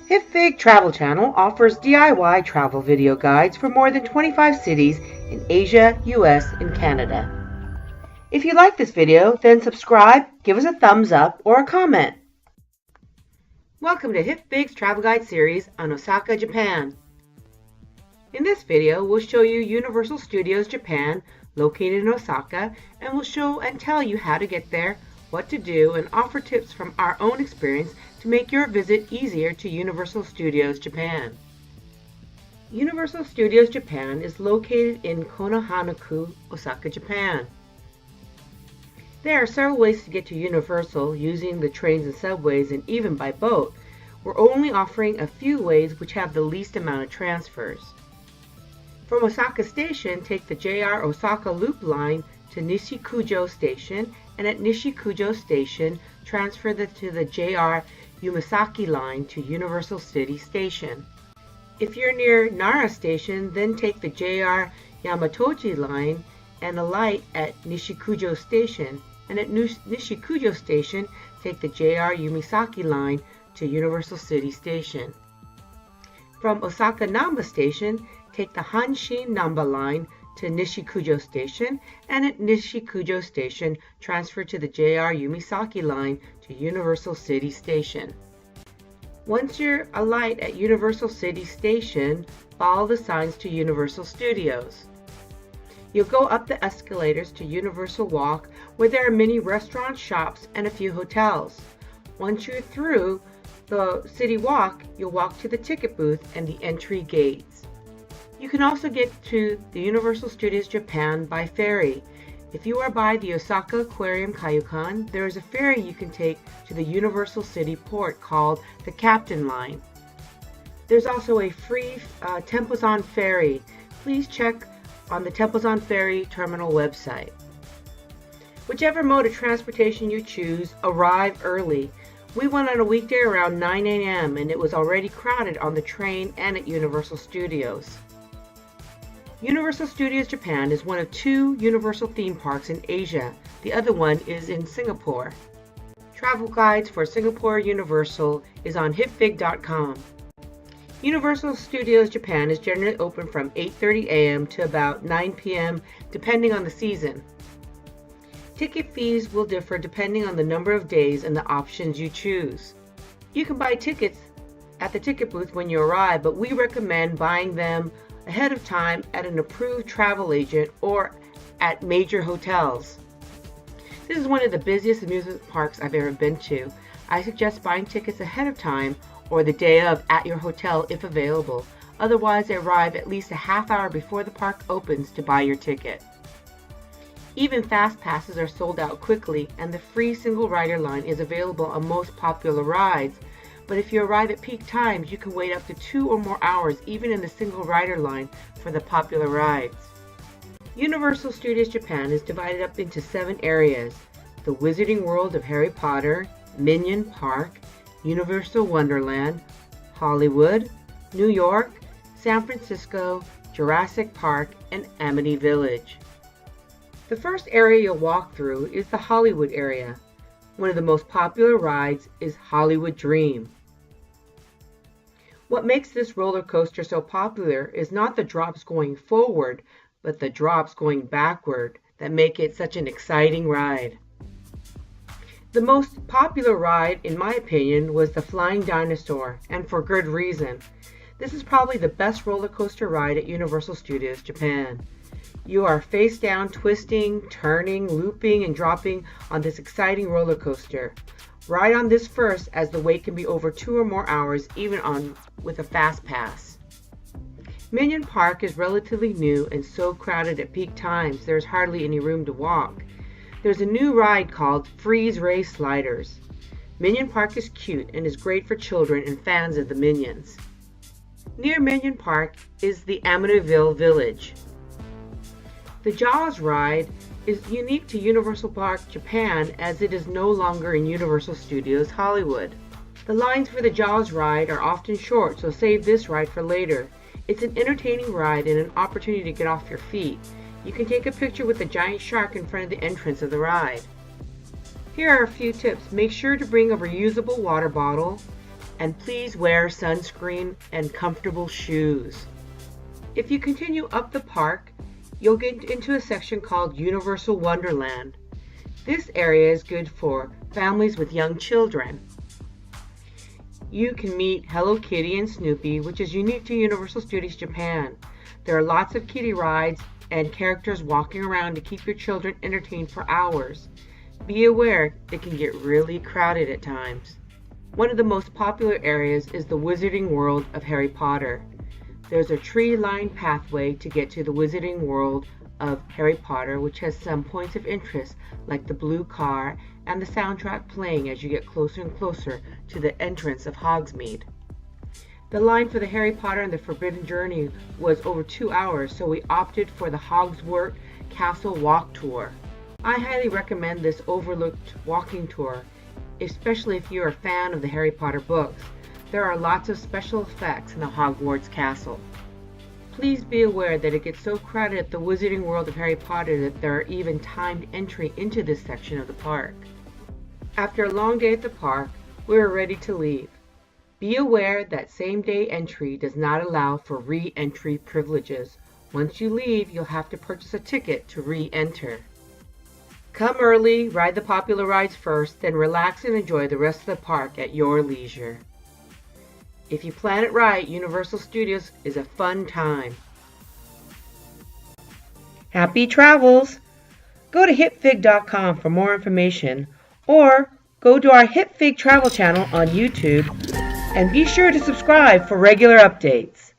Hipfig Travel Channel offers DIY travel video guides for more than 25 cities in Asia, US, and Canada. If you like this video, then subscribe, give us a thumbs up, or a comment. Welcome to Hipfig's Travel Guide series on Osaka, Japan. In this video, we'll show you Universal Studios Japan, located in Osaka, and we'll show and tell you how to get there, what to do, and offer tips from our own experience to make your visit easier to Universal Studios Japan. Universal Studios Japan is located in Konohana-ku, Osaka, Japan. There are several ways to get to Universal using the trains and subways and even by boat. We're only offering a few ways which have the least amount of transfers. From Osaka Station, take the JR Osaka Loop line to Nishikujo Station, and at Nishikujo Station, transfer to the JR Umasaki line to Universal City Station. If you're near Nara Station, then take the JR Yamatochi line and alight at Nishikujo Station, and at Nishikujo Station, take the JR Umasaki line to Universal City Station. From Osaka Namba Station, take the Hanshin Namba line to Nishikujo Station, and at Nishikujo Station, transfer to the JR Umasaki line to Universal City Station. Once you're alight at Universal City Station, follow the signs to Universal Studios. You'll go up the escalators to Universal Walk, where there are many restaurants, shops, and a few hotels. Once you're through the City Walk, you'll walk to the ticket booth and the entry gates. You can also get to the Universal Studios Japan by ferry. If you are by the Osaka Aquarium Kaiyukan, there is a ferry you can take to the Universal City Port called the Captain Line. There's also a free Templeton ferry. Please check on the Templeton Ferry Terminal website. Whichever mode of transportation you choose, arrive early. We went on a weekday around 9 a.m. and it was already crowded on the train and at Universal Studios. Universal Studios Japan is one of two Universal theme parks in Asia. The other one is in Singapore. Travel guides for Singapore Universal is on hipfig.com. Universal Studios Japan is generally open from 8:30 a.m. to about 9 p.m. depending on the season. Ticket fees will differ depending on the number of days and the options you choose. You can buy tickets at the ticket booth when you arrive, but we recommend buying them ahead of time at an approved travel agent or at major hotels. This is one of the busiest amusement parks I've ever been to. I suggest buying tickets ahead of time or the day of at your hotel if available. Otherwise, arrive at least a half hour before the park opens to buy your ticket. Even fast passes are sold out quickly, and the free single rider line is available on most popular rides. But if you arrive at peak times, you can wait up to 2 or more hours even in the single rider line for the popular rides. Universal Studios Japan is divided up into 7 areas: the Wizarding World of Harry Potter, Minion Park, Universal Wonderland, Hollywood, New York, San Francisco, Jurassic Park, and Amity Village. The first area you'll walk through is the Hollywood area. One of the most popular rides is Hollywood Dream. What makes this roller coaster so popular is not the drops going forward, but the drops going backward that make it such an exciting ride. The most popular ride, in my opinion, was the Flying Dinosaur, and for good reason. This is probably the best roller coaster ride at Universal Studios Japan. You are face down, twisting, turning, looping, and dropping on this exciting roller coaster. Ride on this first, as the wait can be over 2 or more hours even with a fast pass. Minion Park is relatively new and so crowded at peak times there's hardly any room to walk. There's a new ride called Freeze Ray Sliders. Minion Park is cute and is great for children and fans of the Minions. Near Minion Park is the Amityville Village. The Jaws ride is unique to Universal Park Japan as it is no longer in Universal Studios Hollywood. The lines for the Jaws ride are often short, so save this ride for later. It's an entertaining ride and an opportunity to get off your feet. You can take a picture with the giant shark in front of the entrance of the ride. Here are a few tips. Make sure to bring a reusable water bottle. And please wear sunscreen and comfortable shoes. If you continue up the park, you'll get into a section called Universal Wonderland. This area is good for families with young children. You can meet Hello Kitty and Snoopy, which is unique to Universal Studios Japan. There are lots of kiddie rides and characters walking around to keep your children entertained for hours. Be aware it can get really crowded at times. One of the most popular areas is the Wizarding World of Harry Potter. There's a tree-lined pathway to get to the Wizarding World of Harry Potter, which has some points of interest like the blue car and the soundtrack playing as you get closer and closer to the entrance of Hogsmeade. The line for the Harry Potter and the Forbidden Journey was over 2 hours, so we opted for the Hogsmeade Castle Walk Tour. I highly recommend this overlooked walking tour, especially if you're a fan of the Harry Potter books. There are lots of special effects in the Hogwarts Castle. Please be aware that it gets so crowded at the Wizarding World of Harry Potter that there are even timed entry into this section of the park. After a long day at the park, we are ready to leave. Be aware that same-day entry does not allow for re-entry privileges. Once you leave, you'll have to purchase a ticket to re-enter. Come early, ride the popular rides first, then relax and enjoy the rest of the park at your leisure. If you plan it right, Universal Studios is a fun time. Happy travels! Go to hipfig.com for more information, or go to our Hipfig travel channel on YouTube and be sure to subscribe for regular updates.